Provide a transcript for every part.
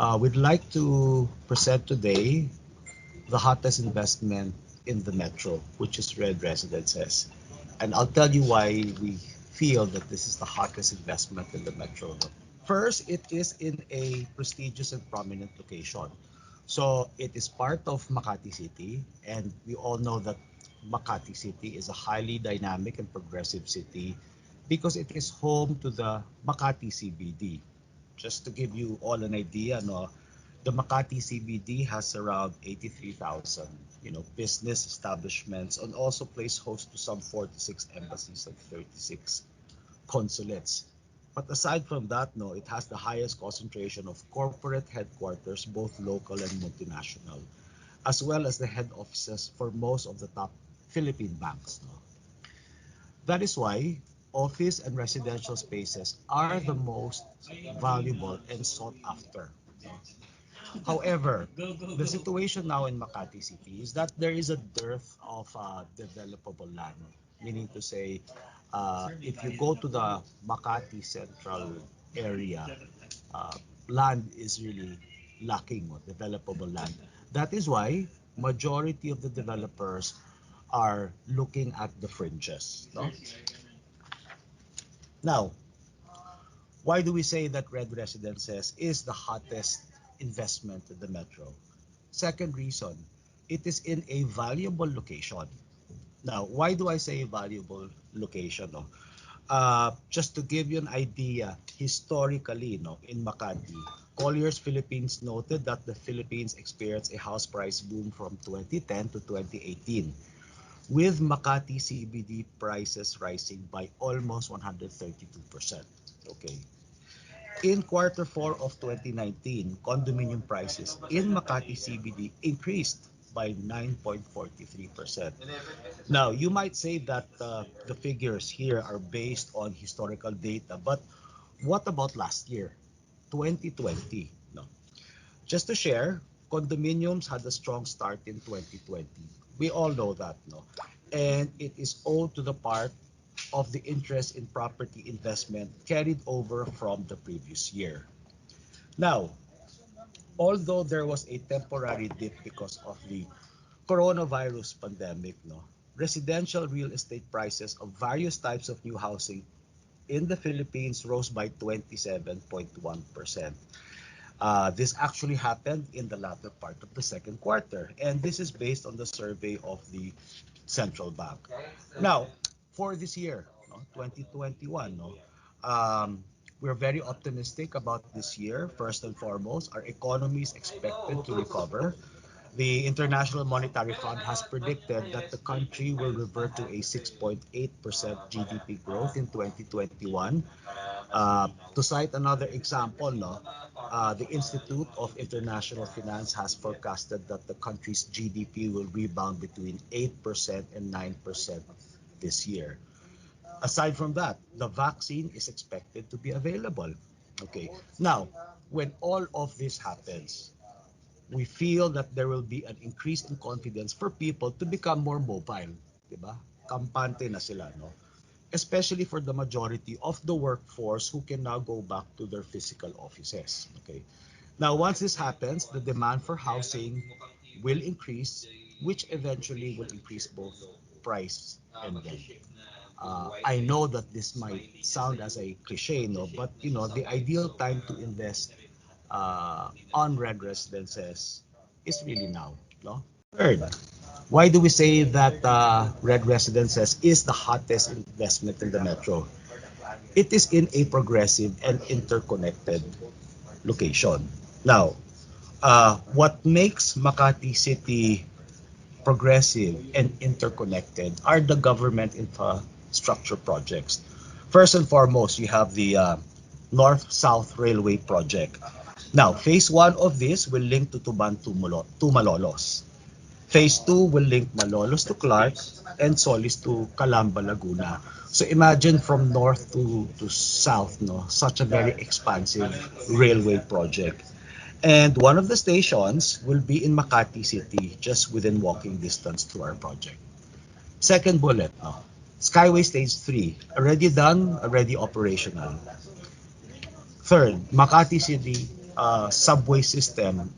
We'd like to present today the hottest investment in the metro, which is Red Residences. And I'll tell you why we feel that this is the hottest investment in the metro. First, it is in a prestigious and prominent location. So it is part of Makati City, and we all know that Makati City is a highly dynamic and progressive city because it is home to the Makati CBD. Just to give you all an idea, no, the Makati CBD has around 83,000, business establishments and also plays host to some 46 embassies and 36 consulates. But aside from that, no, it has the highest concentration of corporate headquarters, both local and multinational, as well as the head offices for most of the top Philippine banks. No? That is why office and residential spaces are the most valuable and sought after. No? However, the situation now in Makati City is that there is a dearth of developable land. Meaning to say, if you go to the Makati Central area, uh, land is really lacking of developable land. That is why majority of the developers are looking at the fringes. No? Now, why do we say that Red Residences is the hottest investment in the metro? Second reason, it is in a valuable location. Now, why do I say valuable location? No? Just to give you an idea, historically, in Makati, Colliers Philippines noted that the Philippines experienced a house price boom from 2010 to 2018, with Makati CBD prices rising by almost 132%. Okay. In quarter four of 2019, condominium prices in Makati CBD increased by 9.43%. Now, you might say that the figures here are based on historical data, but what about last year, 2020? No. Just to share, condominiums had a strong start in 2020. We all know that, no? And it is owed to the part of the interest in property investment carried over from the previous year. Now, although there was a temporary dip because of the coronavirus pandemic, no, residential real estate prices of various types of new housing in the Philippines rose by 27.1%. This actually happened in the latter part of the second quarter, and this is based on the survey of the central bank. Now, for this year, no, 2021, no, we're very optimistic about this year. First and foremost, our economy is expected to recover. The International Monetary Fund has predicted that the country will revert to a 6.8% GDP growth in 2021. To cite another example, no, the Institute of International Finance has forecasted that the country's GDP will rebound between 8% and 9% this year. Aside from that, the vaccine is expected to be available. Okay. Now, when all of this happens, we feel that there will be an increase in confidence for people to become more mobile, 'di ba? Kampante na sila, no? Especially for the majority of the workforce who can now go back to their physical offices. Okay. Now, once this happens, the demand for housing will increase, which eventually will increase both price and rent. I know that this might sound as a cliche, no, but the ideal time to invest on red residences is really now, no. Third, why do we say that red residences is the hottest investment in the metro? It is in a progressive and interconnected location. Now, what makes Makati City progressive and interconnected are the government infrastructure projects. First and foremost, you have the North-South Railway Project. Now, phase 1 of this will link to Tuban to Malolos. Phase 2 will link Malolos to Clark and Solis to Calamba, Laguna. So imagine from north to south, no, such a very expansive railway project. And one of the stations will be in Makati City, just within walking distance to our project. Second bullet, no, Skyway Stage 3, already done, already operational. Third, Makati City subway system.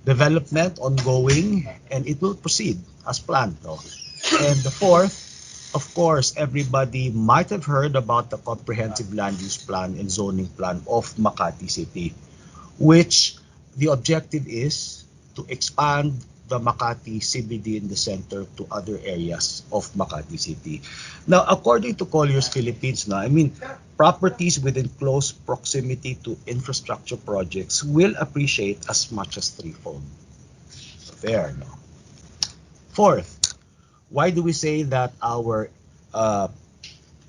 Development ongoing, and it will proceed as planned. No? And the fourth, of course, everybody might have heard about the comprehensive land use plan and zoning plan of Makati City, which the objective is to expand the Makati CBD in the center to other areas of Makati City. Now, according to Colliers Philippines, I mean, properties within close proximity to infrastructure projects will appreciate as much as threefold. There, no? Fourth, why do we say that our uh,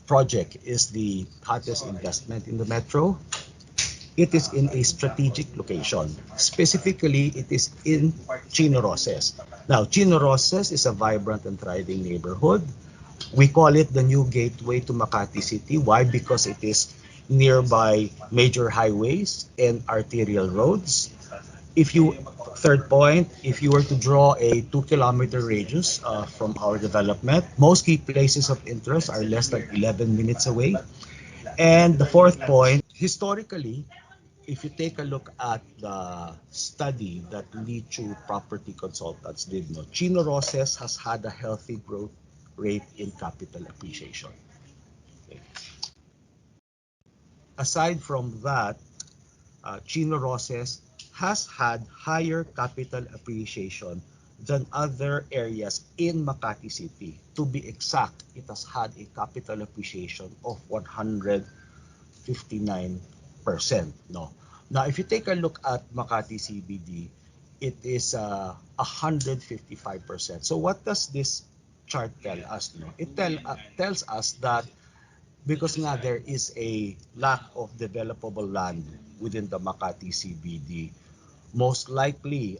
project is the hottest investment in the metro? It is in a strategic location. Specifically, it is in Chino Roces. Now, Chino Roces is a vibrant and thriving neighborhood. We call it the new gateway to Makati City. Why? Because it is nearby major highways and arterial roads. If you Third point, if you were to draw a 2 kilometer radius from our development, most key places of interest are less than 11 minutes away. And the fourth point, historically, if you take a look at the study that Lichu Property Consultants did, Chino Roces has had a healthy growth rate in capital appreciation. Okay. Aside from that, Chino Roces has had higher capital appreciation than other areas in Makati City. To be exact, it has had a capital appreciation of 159%. No. Now, if you take a look at Makati CBD, it is 155%. So what does this chart tell us? No? It tells us that because nga there is a lack of developable land within the Makati CBD, most likely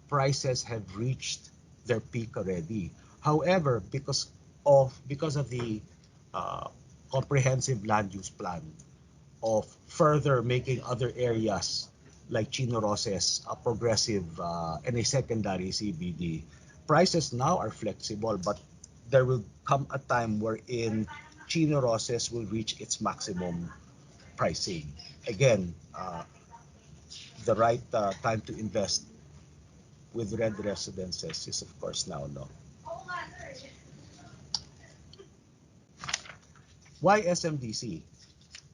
prices have reached their peak already. However, because of the comprehensive land use plan of further making other areas like Chino Roces a progressive and a secondary CBD, prices now are flexible, but there will come a time wherein Chino Roces will reach its maximum pricing. Again, the right time to invest with red residences is of course now. No. Why SMDC?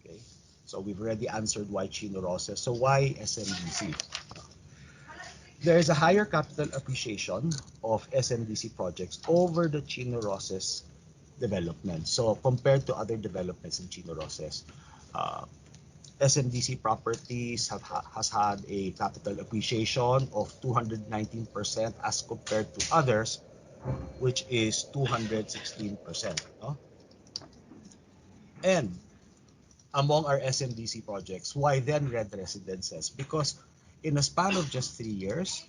Okay. So we've already answered why Chino Roces. So why SMDC? There is a higher capital appreciation of SMDC projects over the Chino Roces development. So compared to other developments in Chino Roces, SMDC properties has had a capital appreciation of 219% as compared to others, which is 216%. No? And among our SMDC projects, why then red residences? Because in a span of just 3 years,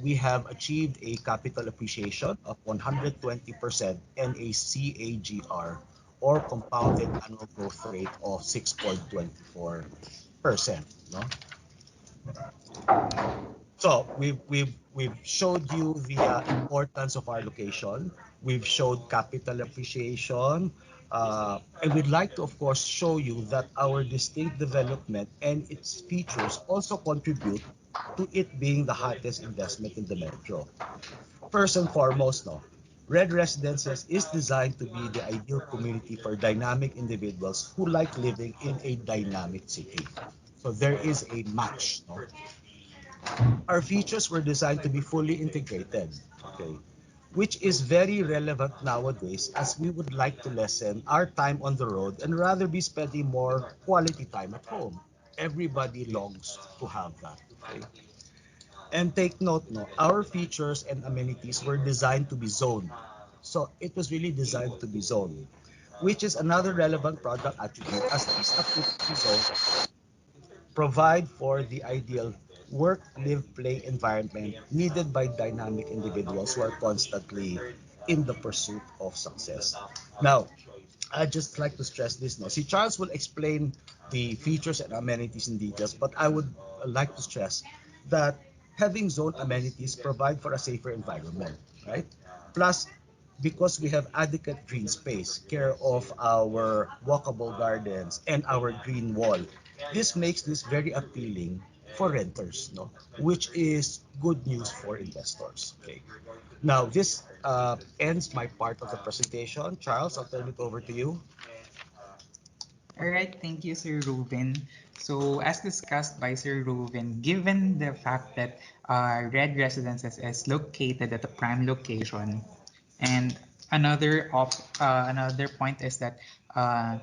we have achieved a capital appreciation of 120% and a CAGR, or compounded annual growth rate, of 6.24%. No? So we've showed you the importance of our location. We've showed capital appreciation, and we'd like to, of course, show you that our distinct development and its features also contribute to it being the hottest investment in the metro. First and foremost, Red Residences is designed to be the ideal community for dynamic individuals who like living in a dynamic city. So there is a match. No? Our features were designed to be fully integrated, okay, which is very relevant nowadays as we would like to lessen our time on the road and rather be spending more quality time at home. Everybody longs to have that. Okay? And take note, our features and amenities were designed to be zoned. So it was really designed to be zoned, which is another relevant product attribute as these activity zones provide for the ideal work, live, play environment needed by dynamic individuals who are constantly in the pursuit of success. Now, I'd just like to stress this now. See, Charles will explain the features and amenities in details, but I would like to stress that having zone amenities provide for a safer environment, right? Plus, because we have adequate green space, care of our walkable gardens and our green wall, this makes this very appealing for renters, no, which is good news for investors. Okay. Now this ends my part of the presentation. Charles, I'll turn it over to you. All right, thank you, Sir Ruben. So, as discussed by Sir Ruben, given the fact that Red Residences is located at a prime location, and another point is that uh,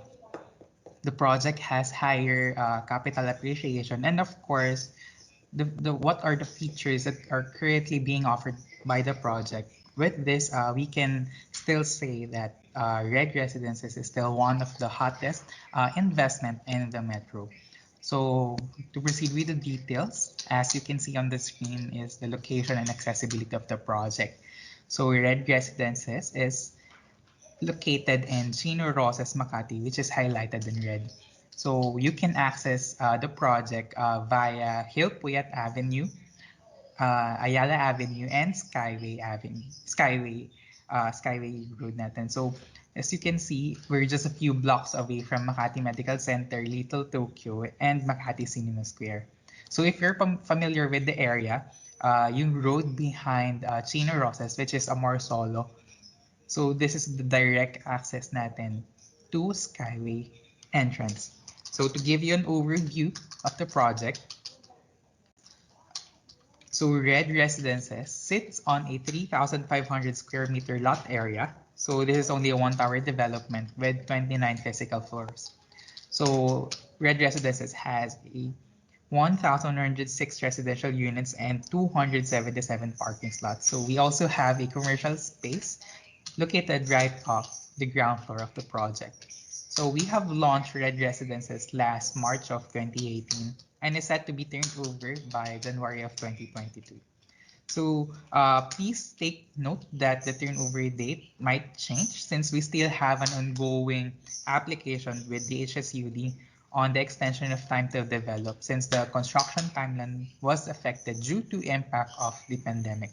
the project has higher capital appreciation, and of course, the what are the features that are currently being offered by the project. With this, we can still say that Red Residences is still one of the hottest investment in the metro. So to proceed with the details, as you can see on the screen is the location and accessibility of the project. So Red Residences is located in Chino Roces, Makati, which is highlighted in red. So you can access the project via Hill Puyat Avenue, Ayala Avenue, and Skyway Avenue, Skyway Road natin. So as you can see, we're just a few blocks away from Makati Medical Center, Little Tokyo, and Makati Cinema Square. So if you're familiar with the area, yung road behind Chino Roces, which is Amor Solo, so this is the direct access natin to Skyway entrance. So to give you an overview of the project, so Red Residences sits on a 3,500 square meter lot area. So this is only a one tower development with 29 physical floors. So Red Residences has a 1,106 residential units and 277 parking slots. So we also have a commercial space located right off the ground floor of the project. So we have launched Red Residences last March of 2018 and is set to be turned over by January of 2022. So please take note that the turnover date might change since we still have an ongoing application with the HSUD on the extension of time to develop since the construction timeline was affected due to impact of the pandemic.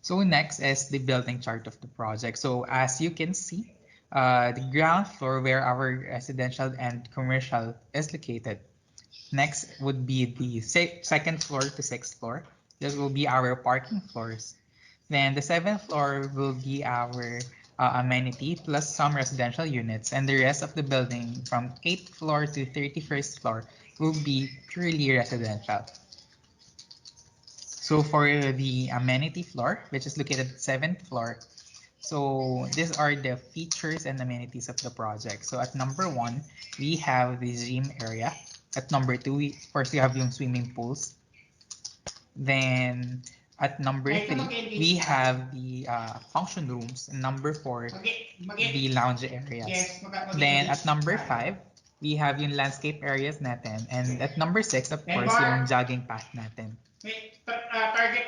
So next is the building chart of the project. So as you can see, the ground floor where our residential and commercial is located. Next would be the second floor to sixth floor. This will be our parking floors. Then the seventh floor will be our amenity plus some residential units, and the rest of the building from 8th floor to 31st floor will be purely residential. So for the amenity floor, which is located at 7th floor, so these are the features and amenities of the project. So at number 1, we have the gym area. At number 2, of course, we have yung swimming pools. Then at number 3, we have the function rooms. And number 4, the lounge areas. Then at number 5, we have yung landscape areas natin. And at number 6, of course, yung jogging path natin.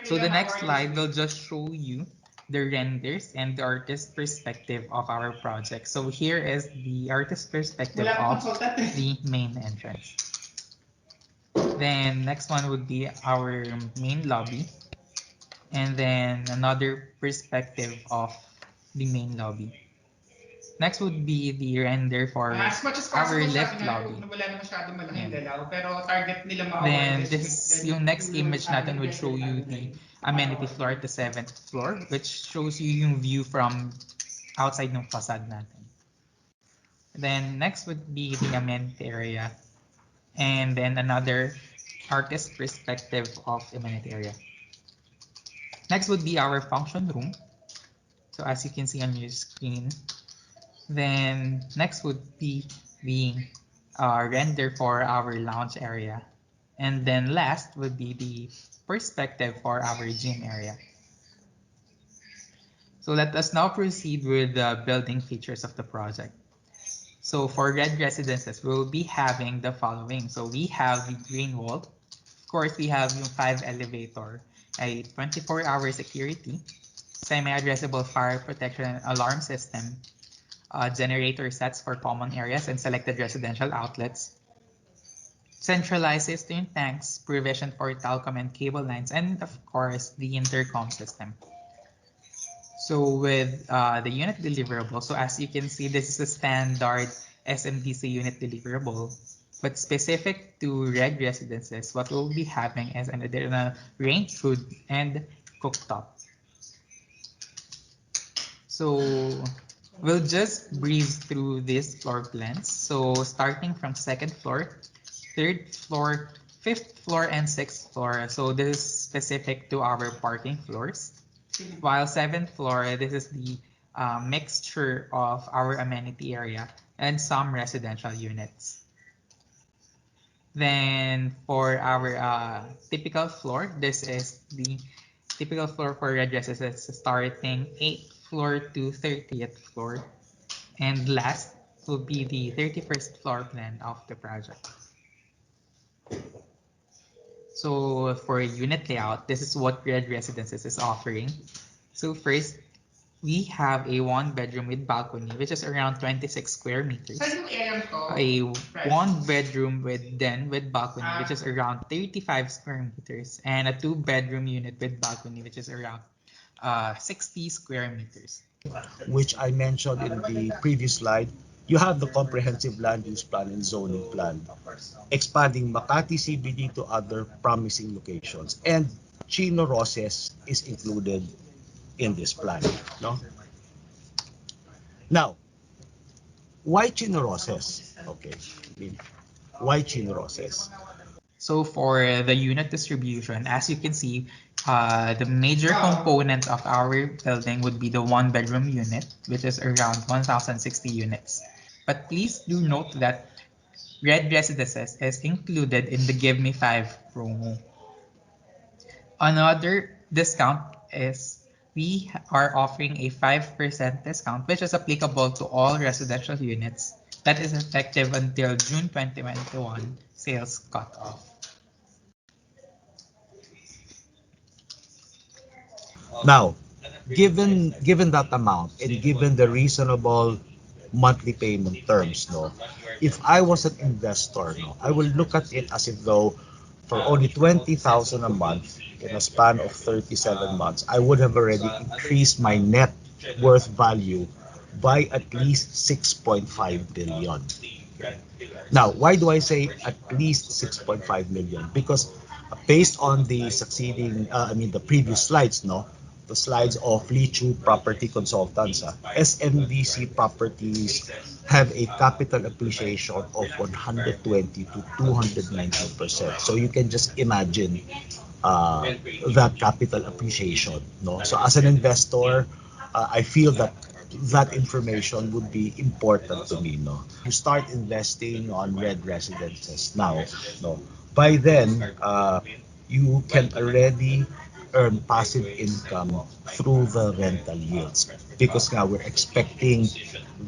So the next slide will just show you the renders and the artist perspective of our project. So here is the artist perspective of the main entrance. Then next one would be our main lobby. And then another perspective of the main lobby. Next would be the render for our left lobby. Then this, yung next image natin would show you the amenity floor at the 7th floor, which shows you yung view from outside ng facade natin. Then next would be the amenity area. And then another artist perspective of amenity area. Next would be our function room. So as you can see on your screen, then next would be the render for our lounge area. And then last would be the perspective for our gym area. So let us now proceed with the building features of the project. So for Red Residences, we'll be having the following. So we have the green wall. Of course, we have yung 5 elevator, a 24-hour security, semi-addressable fire protection and alarm system, generator sets for common areas and selected residential outlets, centralized cistern tanks, provision for telecom and cable lines, and of course, the intercom system. So with the unit deliverable, so as you can see, this is a standard SMDC unit deliverable. But specific to red residences, what we'll be having is an additional range hood and cooktop. So we'll just breeze through these floor plans. So starting from second floor, third floor, fifth floor, and sixth floor. So this is specific to our parking floors. While seventh floor, this is the mixture of our amenity area and some residential units. Then for our typical floor, this is the typical floor for red residences starting 8th floor to 30th floor. And last will be the 31st floor plan of the project. So for unit layout, this is what Red Residences is offering. So first, we have a one bedroom with balcony, which is around 26 square meters. A one bedroom with den with balcony, which is around 35 square meters. And a two bedroom unit with balcony, which is around 60 square meters. Which I mentioned in the previous slide, you have the comprehensive land use plan and zoning plan, expanding Makati CBD to other promising locations. And Chino Roces is included in this plan. No? Now, why Chino Roces? Okay, I mean, why Chino Roces? So for the unit distribution, as you can see, the major component of our building would be the one bedroom unit, which is around 1,060 units. But please do note that Red Residences is included in the Give Me 5 promo. Another discount is we are offering a 5% discount, which is applicable to all residential units that is effective until June 2021 sales cutoff. Now, given that amount and given the reasonable monthly payment terms, no, if I was an investor, no, I will look at it as if though for only 20,000 a month in a span of 37 months, I would have already increased my net worth value by at least 6.5 billion. Now, why do I say at least 6.5 million? Because based on the succeeding, the previous slides, no, the slides of Lichu Property Consultants, SMDC Properties have a capital appreciation of 120 to 290%. So you can just imagine that capital appreciation. No, so as an investor, I feel that that information would be important to me. No, you start investing on red residences now. No, by then you can already earn passive income through the rental yields because now we're expecting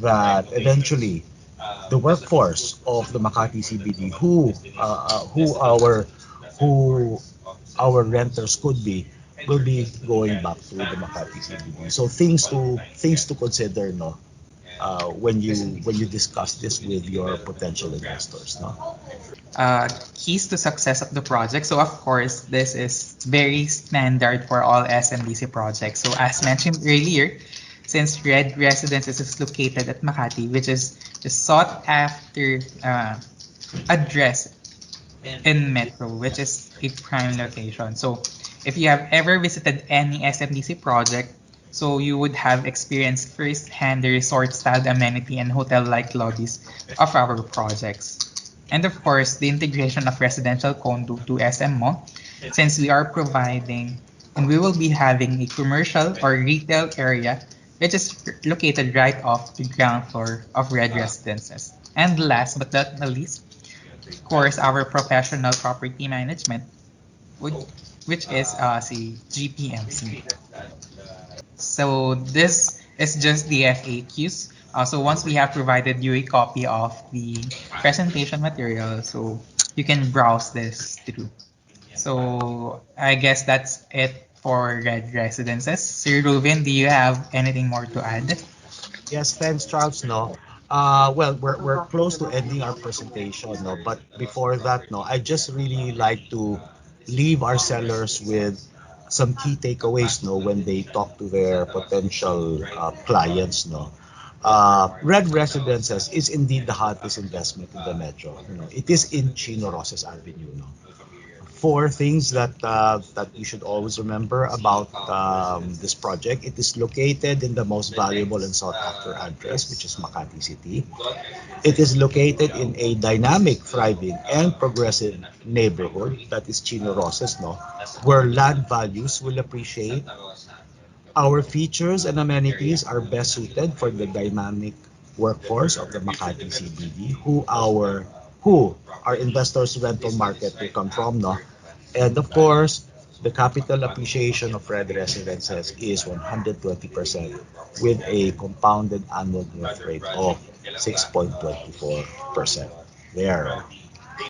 that eventually the workforce of the Makati CBD, who our renters could be, will be going back to the Makati CBD. So things to consider, no, when you discuss this with your potential investors, no. Keys to success of the project. So of course, this is very standard for all SMDC projects. So as mentioned earlier, since Red Residences is located at Makati, which is the sought after address in Metro, which is a prime location. So if you have ever visited any SMDC project, so you would have experienced firsthand the resort-style amenity and hotel-like lobbies of our projects. And of course, the integration of residential condo to SM Mall, since we are providing and we will be having a commercial or retail area which is located right off the ground floor of Red Residences. And last but not the least, of course, our professional property management, which is the GPMC. So this is just the FAQs. So once we have provided you a copy of the presentation material, so you can browse this through. So I guess that's it for Red Residences. Sir Ruben, do you have anything more to add? Yes, thanks, Charles. No, well, we're close to ending our presentation. No, but before that, no, I just really like to leave our sellers with some key takeaways. No, when they talk to their potential clients. No, Red Residences is indeed the hottest investment in the metro. It is in Chino Roces Avenue. No? Four things that you should always remember about this project. It is located in the most valuable and sought after address, which is Makati City. It is located in a dynamic, thriving, and progressive neighborhood that is Chino Roces, no, where land values will appreciate. Our features and amenities are best suited for the dynamic workforce of the Makati CBD, who our investors' rental market will come from, no? And of course, the capital appreciation of Red Residences is 120% with a compounded annual growth rate of 6.24%. There.